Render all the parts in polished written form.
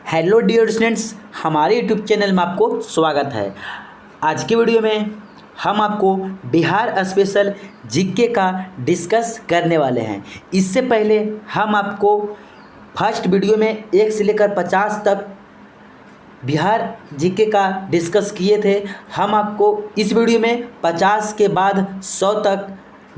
Hello dear students, हमारे YouTube channel में आपको स्वागत है। आज की वीडियो में हम आपको बिहार स्पेशल जीके का डिस्कस करने वाले हैं। इससे पहले हम आपको फर्स्ट वीडियो में 1 से लेकर 50 तक बिहार जीके का डिस्कस किए थे। हम आपको इस वीडियो में 50 के बाद 100 तक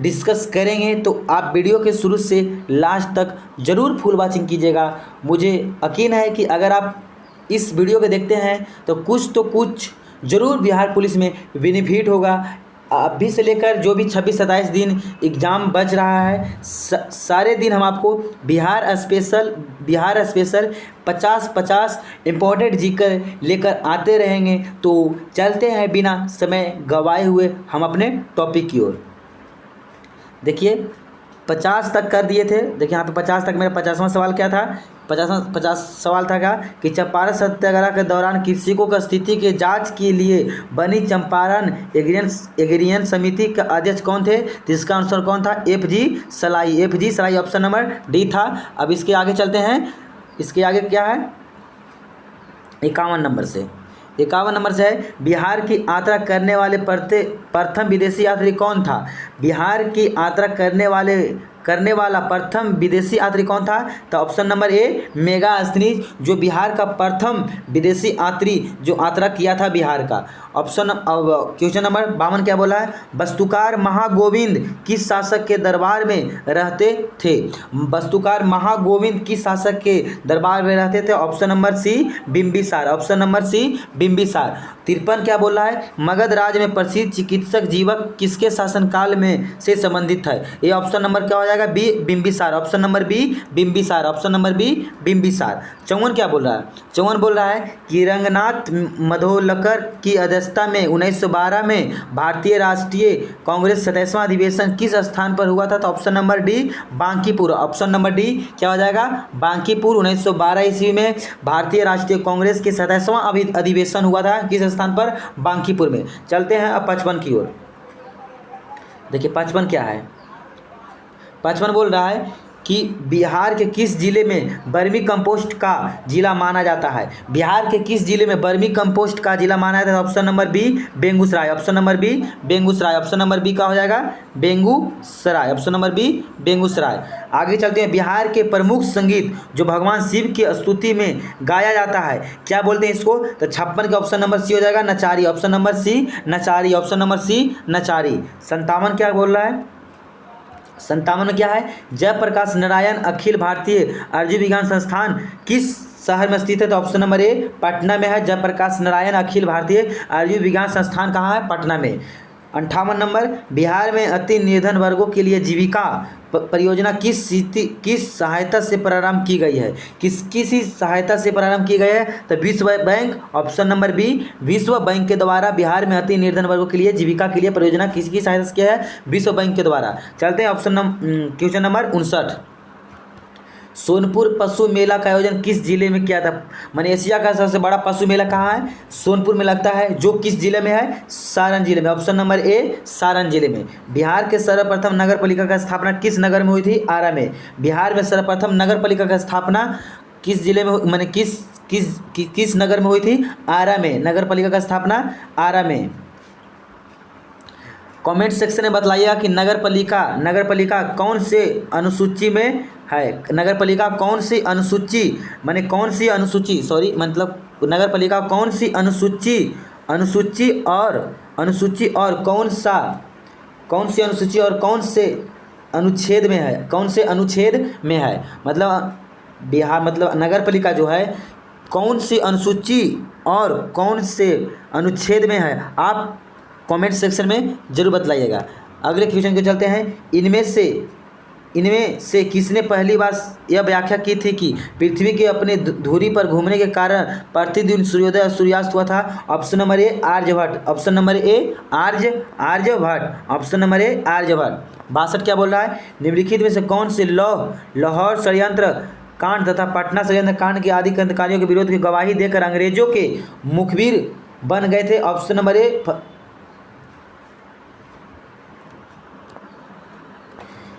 डिस्कस करेंगे, तो आप वीडियो के शुरू से लास्ट तक ज़रूर फुल वॉचिंग कीजिएगा। मुझे यकीन है कि अगर आप इस वीडियो को देखते हैं तो कुछ ज़रूर बिहार पुलिस में बेनिफिट होगा। अभी से लेकर जो भी 26-27 दिन एग्ज़ाम बच रहा है, सारे दिन हम आपको बिहार स्पेशल 50-50 इम्पोर्टेंट जीके लेकर आते रहेंगे। तो चलते हैं बिना समय गवाए हुए हम अपने टॉपिक की ओर। देखिए 50 तक कर दिए थे। देखिए यहाँ पे 50 तक मेरा 50वां सवाल क्या था। 50 सवाल था क्या कि चंपारण सत्याग्रह के दौरान कृषकों की स्थिति के जांच के लिए बनी चंपारण एग्रीयन समिति के अध्यक्ष कौन थे? तो इसका आंसर कौन था? FG सलाई ऑप्शन नंबर डी था। अब इसके आगे चलते हैं। इसके आगे क्या है? 51 नंबर से है बिहार की यात्रा करने वाले प्रथम विदेशी यात्री कौन था? बिहार की यात्रा करने वाला प्रथम विदेशी यात्री कौन था? तो ऑप्शन नंबर ए मेगास्थनीज, जो बिहार का प्रथम विदेशी यात्री जो यात्रा किया था बिहार का। क्वेश्चन नंबर 52 क्या बोला है? वस्तुकार महागोविंद किस शासक के दरबार में रहते थे? वस्तुकार महागोविंद किस शासक के दरबार में रहते थे? ऑप्शन नंबर सी बिंबिसार। 53 क्या बोला है? मगध राज में प्रसिद्ध चिकित्सक जीवक किसके शासनकाल में से संबंधित है? ये ऑप्शन नंबर क्या हो जाएगा? B Bimbisara. Option number B Bimbisara. 54 क्या बोल रहा है? 54 बोल रहा है कि रंगनाथ मधोलकर की अध्यक्षता में 1912 में भारतीय राष्ट्रीय कांग्रेस 27वां अधिवेशन किस स्थान पर हुआ था? तो option number D Bankipur. Option number D क्या हो जाएगा? बांकीपुर। 1912 ईस्वी में भारतीय राष्ट्रीय कांग्रेस के 27वां अधिवेशन हुआ था किस स्थान पर? बांकीपुर में। चलते हैं अब 55 की ओर। देखिए 55 क्या है? 55 बोल रहा है कि बिहार के किस जिले में वर्मी कंपोस्ट का जिला माना जाता है? बिहार के किस जिले में वर्मी कंपोस्ट का जिला माना जाता है? Option number B Begusarai. Option number B का हो जाएगा Begusarai. Option number B Begusarai. आगे चलते हैं। बिहार के प्रमुख संगीत जो भगवान शिव की स्तुति में गाया जाता है, क्या बोलते हैं इसको? तो 56 का ऑप्शन नंबर सी हो जाएगा नचारी। ऑप्शन नंबर सी नचारी। 57 क्या बोल रहा है? 57 में क्या है? जयप्रकाश नारायण अखिल भारतीय आयुर्विज्ञान संस्थान किस शहर में स्थित है? तो ऑप्शन नंबर ए पटना में है। जयप्रकाश नारायण अखिल भारतीय आयुर्विज्ञान संस्थान कहाँ है? पटना में। 58 नंबर, बिहार में अति निर्धन वर्गों के लिए जीविका परियोजना किस सहायता से प्रारंभ की गई है? किसी सहायता से प्रारंभ की गई है? तो विश्व बैंक। ऑप्शन नंबर बी विश्व बैंक के द्वारा बिहार में अति निर्धन वर्गों के लिए जीविका के लिए परियोजना किसकी सहायता से किया है? विश्व बैंक के द्वारा। चलते हैं क्वेश्चन नंबर 59। सोनपुर पशु मेला का आयोजन किस जिले में किया था? माने एशिया का सबसे बड़ा पशु मेला कहाँ है? सोनपुर में लगता है, जो किस जिले में है? सारण जिले में। ऑप्शन नंबर ए सारण जिले में। बिहार के सर्वप्रथम नगर पालिका का स्थापना किस नगर में हुई थी? आरा में। बिहार में सर्वप्रथम नगर पालिका का स्थापना किस जिले में माने किस नगर में हुई थी? आरा में। नगर पालिका का स्थापना आरा में। कमेंट सेक्शन में बतलाइएगा कि नगर पालिका कौन से अनुसूची में है? नगर पालिका कौन सी अनुसूची माने कौन सी अनुसूची मतलब नगर पालिका कौन सी अनुसूची और कौन सी अनुसूची और कौन से अनुच्छेद में है? मतलब बिहार नगर पालिका जो है कौन सी अनुसूची और कौन से अनुच्छेद में है? आप कमेंट सेक्शन में जरूर बतलाइएगा। अगले क्वेश्चन को चलते हैं। इनमें से किसने पहली बार यह व्याख्या की थी कि पृथ्वी के अपने धुरी पर घूमने के कारण प्रतिदिन सूर्योदय और सूर्यास्त हुआ था? Option number A Aryabhatta. Option number A Aryabhatta. Option number A Aryabhatta. 62 क्या बोल रहा है? निम्नलिखित में से कौन से लाहौर षड्यंत्र कांड तथा पटना षड्यंत्र कांड के आदि क्रांतिकारियों के विरोध की गवाही देकर अंग्रेजों के मुखबिर बन गए थे? ऑप्शन नंबर ए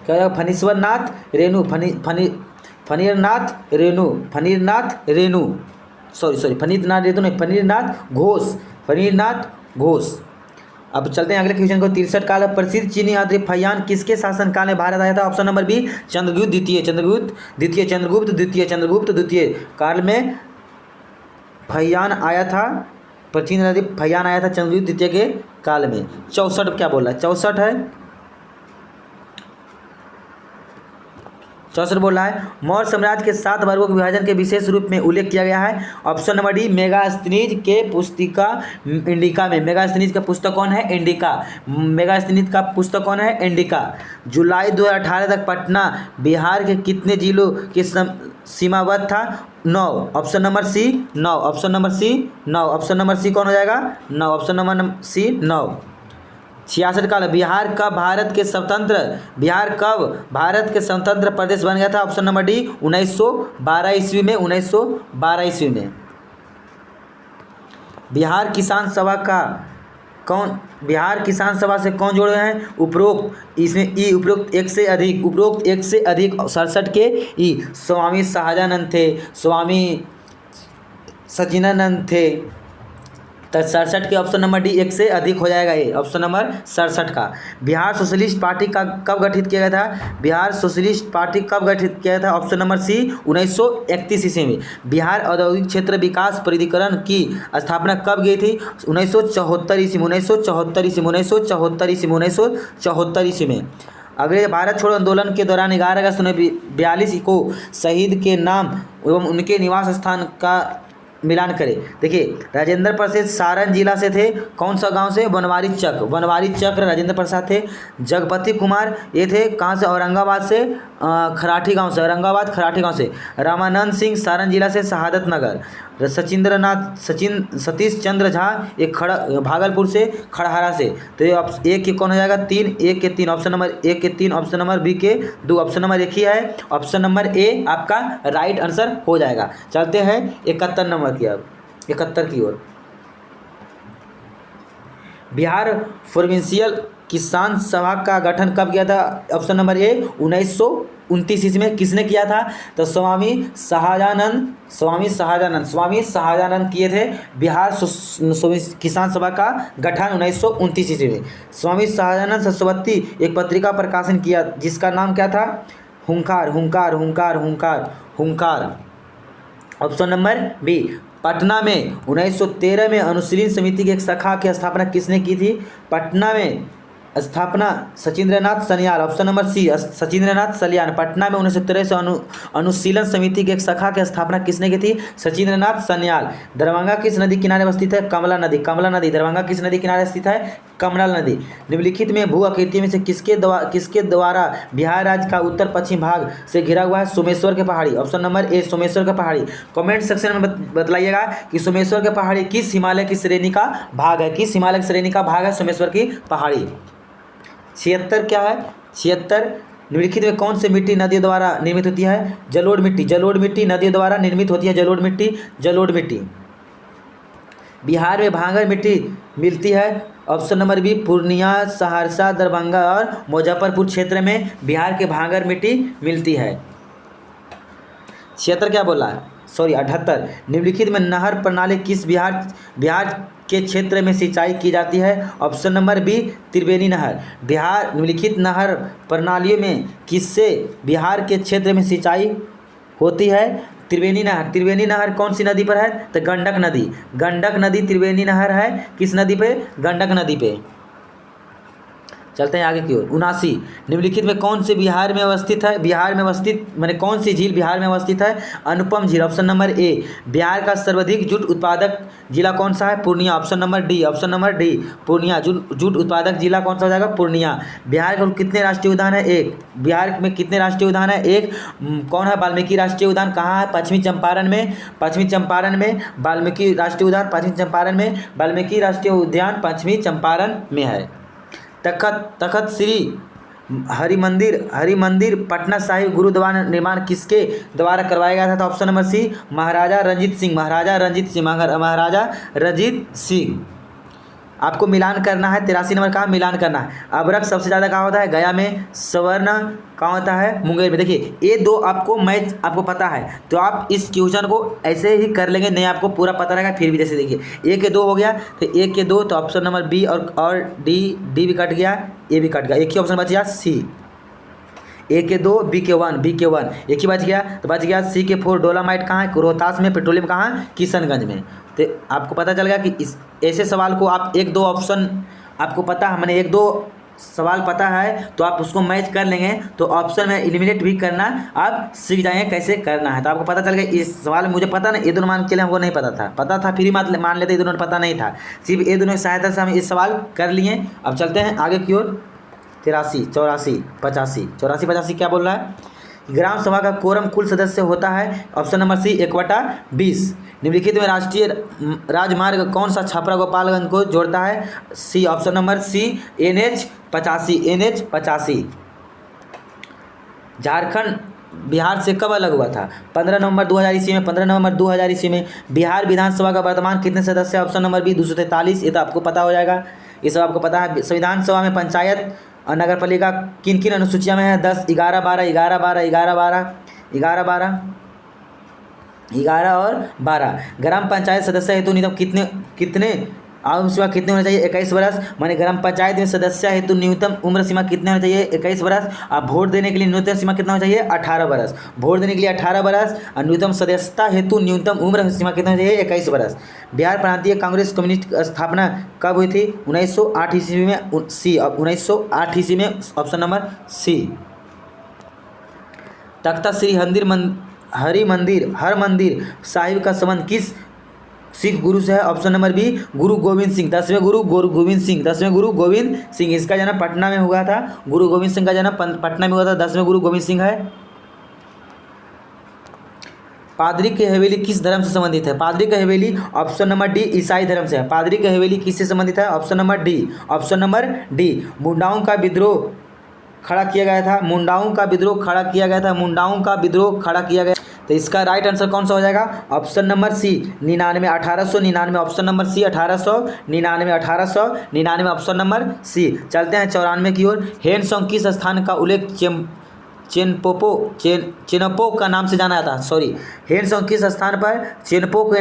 क्या होगा? फणीरनाथ रेणु। फणींद्रनाथ रेतो नहीं, फणींद्रनाथ घोष, फणींद्रनाथ घोष। अब चलते हैं अगले क्वेश्चन को। 63 काल प्रसिद्ध चीनी यात्री फहियान किसके शासनकाल में भारत आया था? ऑप्शन नंबर बी चंद्रगुप्त द्वितीय काल में फहियान आया था। प्राचीन नदी फहियान आया था चंद्रगुप्त द्वितीय के काल में। 64 क्या बोल रहा है? 64 है, 64 बोल रहा है मौर्य साम्राज्य के 7 वर्गों के विभाजन के विशेष रूप में उल्लेख किया गया है। ऑप्शन नंबर डी मेगास्थनीज के पुस्तिका इंडिका में। मेगास्थनीज का पुस्तक कौन है? इंडिका। मेगास्थनीज का पुस्तक कौन है? इंडिका। जुलाई 2018 तक पटना बिहार के कितने जिलों के सीमावर्त था? 9। Option number C 9। Option number C 9। Option number C कौन हो जाएगा? 9। Option number C 9। 66 काल बिहार कब भारत के स्वतंत्र प्रदेश बन गया था? ऑप्शन नंबर डी 1912 ईस्वी में। 1912 ईस्वी में। बिहार किसान सभा से कौन जुड़े हैं? उपरोक्त इसमें ई उपरोक्त एक से अधिक 67 के ई स्वामी सहजानंद थे, स्वामी सच्चिदानंद थे। तो 67 के ऑप्शन नंबर डी एक से अधिक हो जाएगा ये ऑप्शन नंबर 67 का। बिहार सोशलिस्ट पार्टी का कब गठित किया गया था? बिहार सोशलिस्ट पार्टी कब गठित किया गया था? ऑप्शन नंबर सी 1931 ईस्वी में। बिहार औद्योगिक क्षेत्र विकास प्राधिकरण की स्थापना कब गई थी? 1974 ईस्वी में। 1974 ईस्वी में। अगले भारत छोड़ो आंदोलन के दौरान 11 अगस्त 1942 को शहीद के नाम एवं उनके निवास स्थान का मिलान करें। देखिए राजेंद्र प्रसाद सारण जिला से थे। कौन सा गांव से? बनवारी चक्र राजेंद्र प्रसाद थे। जगपति कुमार ये थे कहाँ से? औरंगाबाद से, खराठी गांव से। रामानंद सिंह सारण जिला से, शहादत नगर। सतीश चंद्र झा एक भागलपुर से, खड़हरा से। तो ये एक के कौन हो जाएगा? 3। 1 के 3 ऑप्शन नंबर 1 के 3, ऑप्शन नंबर बी के 2, ऑप्शन नंबर 1 ही है। ऑप्शन नंबर ए आपका राइट आंसर हो जाएगा। चलते हैं 71 नंबर की, अब 71 की ओर। बिहार प्रोविंशियल किसान सभा का गठन कब किया था? ऑप्शन नंबर ए 1929 ईस्वी में। किसने किया था? तो स्वामी सहजानंद किए थे बिहार किसान सभा का गठन 1929 ईस्वी में। स्वामी सहजानंद सरस्वती एक पत्रिका प्रकाशन किया जिसका नाम क्या था? हुंकार। Option number B. पटना में 1913 में अनुशीलन समिति की एक शाखा की स्थापना किसने की थी? पटना में स्थापना Sachindranath Sanyal. Option number C Sachindranath Sanyal. Patna में 1913 से अनुशीलन समिति की एक शाखा की स्थापना किसने की थी? सचिंद्रनाथ सन्याल। दरभंगा किस नदी किनारे अवस्थित है? कमला नदी। दरभंगा किस नदी किनारे स्थित है? कमला नदी। निम्नलिखित में भू आकृति में से किसके द्वारा बिहार राज्य का उत्तर पश्चिम भाग से घिरा हुआ है? सोमेश्वर के पहाड़ी। ऑप्शन नंबर ए सोमेश्वर के पहाड़ी। कमेंट सेक्शन में बतलाइएगा कि सोमेश्वर के पहाड़ी किस हिमालय की श्रेणी का भाग है? सोमेश्वर की पहाड़ी। 76 क्या है? 76 निम्नलिखित में कौन से मिट्टी नदियों द्वारा निर्मित होती है? जलोढ़ मिट्टी नदियों द्वारा निर्मित होती है। जलोढ़ मिट्टी। बिहार में भांगर मिट्टी मिलती है। Option number B Purnia, Saharsa, Darbhanga और मुजफ्फरपुर क्षेत्र में बिहार के भांगर मिट्टी मिलती है। 76 क्या बोला? 78 निम्नलिखित में नहर प्रणाली किस बिहार के क्षेत्र में सिंचाई की जाती है? ऑप्शन नंबर बी त्रिवेणी नहर। बिहार निम्नलिखित नहर प्रणालियों में किससे बिहार के क्षेत्र में सिंचाई होती है? त्रिवेणी नहर कौन सी नदी पर है? तो गंडक नदी त्रिवेणी नहर है। किस नदी पे? गंडक नदी पे। चलते हैं आगे की ओर। 79 निम्नलिखित में कौन से बिहार में अवस्थित माने कौन सी झील बिहार में अवस्थित है? अनुपम झील। ऑप्शन नंबर ए। बिहार का सर्वाधिक जूट उत्पादक जिला कौन सा है? Purnia. Option number D Purnia. Jute उत्पादक जिला कौन सा हो जाएगा? पूर्णिया। बिहार के कितने राष्ट्रीय उद्यान है? 1। बिहार में कितने राष्ट्रीय उद्यान है? 1। कौन है? वाल्मीकि राष्ट्रीय उद्यान। कहाँ है? पश्चिमी चंपारण में वाल्मीकि राष्ट्रीय उद्यान वाल्मीकि राष्ट्रीय उद्यान पश्चिमी चंपारण में है। तखत श्री हरिमंदिर पटना साहिब गुरुद्वारा निर्माण किसके द्वारा करवाया गया था? तो ऑप्शन नंबर सी महाराजा रंजीत सिंह। आपको मिलान करना है। 83 नंबर का मिलान करना है। अबरख सबसे ज़्यादा कहाँ होता है? गया में। स्वर्ण कहाँ होता है? मुंगेर में। देखिए ये दो आपको मैच आपको पता है तो आप इस क्वेश्चन को ऐसे ही कर लेंगे, नहीं आपको पूरा पता रहेगा फिर भी। जैसे देखिए 1 के 2 हो गया तो 1 के 2 तो ऑप्शन नंबर बी और डी भी कट गया, ए भी कट गया, एक ही ऑप्शन बच गया सी। ए के 2 बी के 1 एक ही बच गया तो बच गया सी के 4 डोलामाइट कहाँ है? रोहतास में। पेट्रोलियम कहाँ है? किशनगंज में। तो आपको पता चल गया कि इस ऐसे सवाल को आप 1-2 ऑप्शन आपको पता है, मैंने 1-2 सवाल पता है तो आप उसको मैच कर लेंगे तो ऑप्शन में एलिमिनेट भी करना आप सीख जाएंगे कैसे करना है। तो आपको पता चल गया इस सवाल मुझे पता नहीं, ये दोनों मान के लिए हमको नहीं पता था फिर ही मान लेते, ये दोनों पता नहीं था, सिर्फ ये दोनों की सहायता से हम इस सवाल कर लिए। अब चलते हैं आगे की ओर। 83, 84, 85, 84, 85 क्या बोल रहा है? ग्राम सभा का कोरम कुल सदस्य होता है। Option number C 1/20। निम्नलिखित में राष्ट्रीय राजमार्ग कौन सा छपरा गोपालगंज को जोड़ता है? C option number C NH 85। Jharkhand Bihar से कब अलग हुआ था? 15 नवंबर 2000 ईस्वी में। 15 नवंबर 2000 ईस्वी में। बिहार विधानसभा का वर्तमान कितने सदस्य? Option number B 243। ये तो आपको पता हो जाएगा, ये सब आपको पता है। संविधान सभा में पंचायत और नगर पालिका किन किन अनुसूचियों में है? 10, 11, 12, 11, 12, 11, 12, 11, 12, 11 और 12। ग्राम पंचायत सदस्य हेतु न्यूनतम कितने आयु सीमा कितने होना चाहिए? 21 वर्ष। माने ग्राम पंचायत में सदस्य हेतु न्यूनतम उम्र सीमा कितने होना चाहिए? 21 वर्ष। और वोट देने के लिए न्यूनतम सीमा कितना होना चाहिए? 18 वर्ष। वोट देने के लिए 18 वर्ष और न्यूनतम सदस्यता हेतु न्यूनतम उम्र सीमा कितना होना चाहिए? 21 वर्ष। बिहार प्रांतीय कांग्रेस कम्युनिस्ट की स्थापना कब हुई थी? 1908 ईस्वी में। सी 1908 ईस्वी में, ऑप्शन नंबर सी। तख्ता श्री हरमंदिर साहिब का संबंध किस सिख गुरु से है? ऑप्शन नंबर बी गुरु गोविंद सिंह। 10वें गुरु गोविंद सिंह। इसका जन्म पटना में हुआ था। गुरु गोविंद सिंह का जन्म पटना में हुआ था। 10वें गुरु गोविंद सिंह है। पादरी की हवेली किस धर्म से संबंधित है? पादरी की हवेली ऑप्शन नंबर डी ईसाई धर्म से है। पादरी की हवेली किससे संबंधित है? Option number D. मुंडाओं का विद्रोह खड़ा किया गया था। मुंडाओं का विद्रोह खड़ा किया गया। तो इसका राइट आंसर कौन सा हो जाएगा? Option number C 99, 1899। Option number C 1899 option number C. चलते हैं 94 की ओर। हेनसोंग किस स्थान का उल्लेख चेनपो का नाम से जाना जाता है? सॉरी, हेनसोंग किस स्थान पर चेनपो के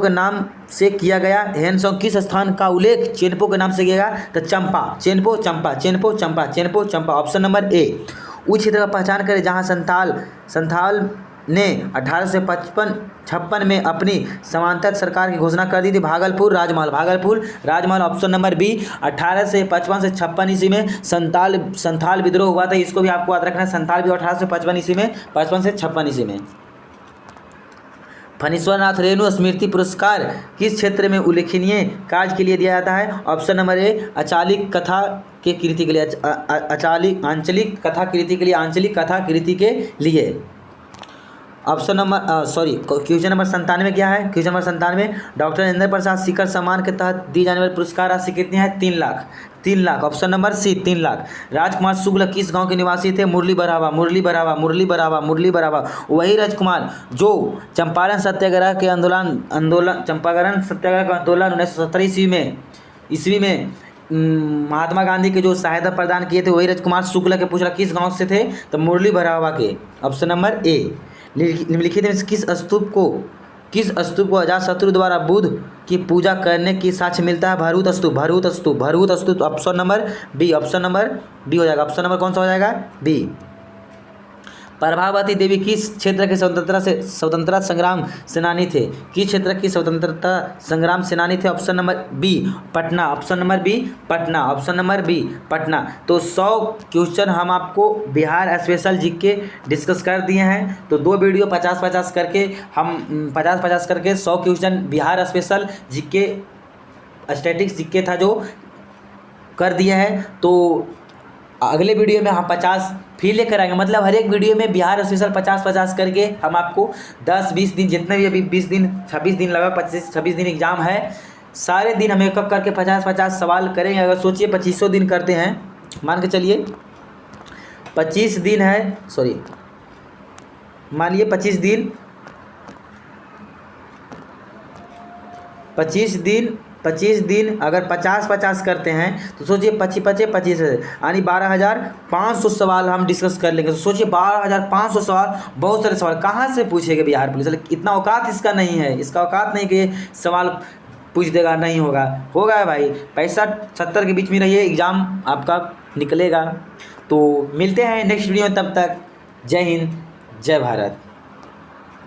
नाम से किया गया? हेनसोंग किस स्थान का उल्लेख चेनपो के नाम से किया गया? तो चेनपो चंपा। ऑप्शन नंबर ए। उस क्षेत्र का पहचान करें जहां संथाल ने 1856 में अपनी समांतर सरकार की घोषणा कर दी थी। भागलपुर राजमहल। Option number B. 1855 से 56 ईस्वी में संथाल विद्रोह हुआ था। इसको भी आपको याद रखना है। संथाल भी 1855 ईस्वी में, 55 से 56 ईस्वी में। फणीश्वर नाथ रेणु स्मृति पुरस्कार किस क्षेत्र में उल्लेखनीय कार्य के लिए दिया जाता है? ऑप्शन नंबर ए आंचलिक कथा कृति के लिए। ऑप्शन नंबर क्वेश्चन नंबर 97 क्या है? क्वेश्चन नंबर 97 डॉक्टर नरेंद्र प्रसाद शिखर सम्मान के तहत दी जाने वाली पुरस्कार राशि कितनी है? 3 lakh. Option number C 3 lakh. Rajkumar Shukla किस गांव के निवासी थे? मुरली बरावा। वही राजकुमार जो चंपारण सत्याग्रह का आंदोलन 1917 ईस्वी में महात्मा गांधी के जो सहायता प्रदान किए थे वही राजकुमार शुक्ल के। पूछा किस गांव से थे? तो मुरली बरावा के। ऑप्शन नंबर ए। निम्नलिखित में किस स्तूप को अजातशत्रु द्वारा बुद्ध की पूजा करने की साक्ष्य मिलता है? भरूत स्तूप। ऑप्शन नंबर बी हो जाएगा। ऑप्शन नंबर कौन सा हो जाएगा? बी। प्रभावती देवी किस क्षेत्र के स्वतंत्रता संग्राम सेनानी थे? किस क्षेत्र की स्वतंत्रता संग्राम सेनानी थे? Option number B Patna. तो 100 क्वेश्चन हम आपको बिहार स्पेशल जीके डिस्कस कर दिए हैं। तो 2 वीडियो 50-50 करके हम 50-50 करके 100 question Bihar special GK statics GK था जो कर दिया है। तो अगले वीडियो में हम 50 फिर लेकर आएंगे। मतलब हर एक वीडियो में बिहार स्पेशल 50-50 करके हम आपको 10-20 दिन जितने भी, अभी 20 दिन 26 दिन लगा, 25-26 दिन एग्जाम है, सारे दिन हम एक एक करके 50-50 सवाल करेंगे। अगर सोचिए 2500 दिन करते हैं, मान के चलिए 25 दिन है, सॉरी मानिए 25 दिन 25 दिन अगर 50-50 करते हैं तो सोचिए 25-25 यानी 12,500 सवाल हम डिस्कस कर लेंगे। तो सोचिए 12,500 सवाल, बहुत सारे सवाल कहाँ से पूछेगा बिहार पुलिस वाले? इतना औकात इसका नहीं है, इसका औकात नहीं कि सवाल पूछ देगा, नहीं होगा, होगा भाई। 65-70 के बीच में रहिए, एग्ज़ाम आपका निकलेगा। तो मिलते हैं नेक्स्ट वीडियो में, तब तक जय हिंद, जय भारत।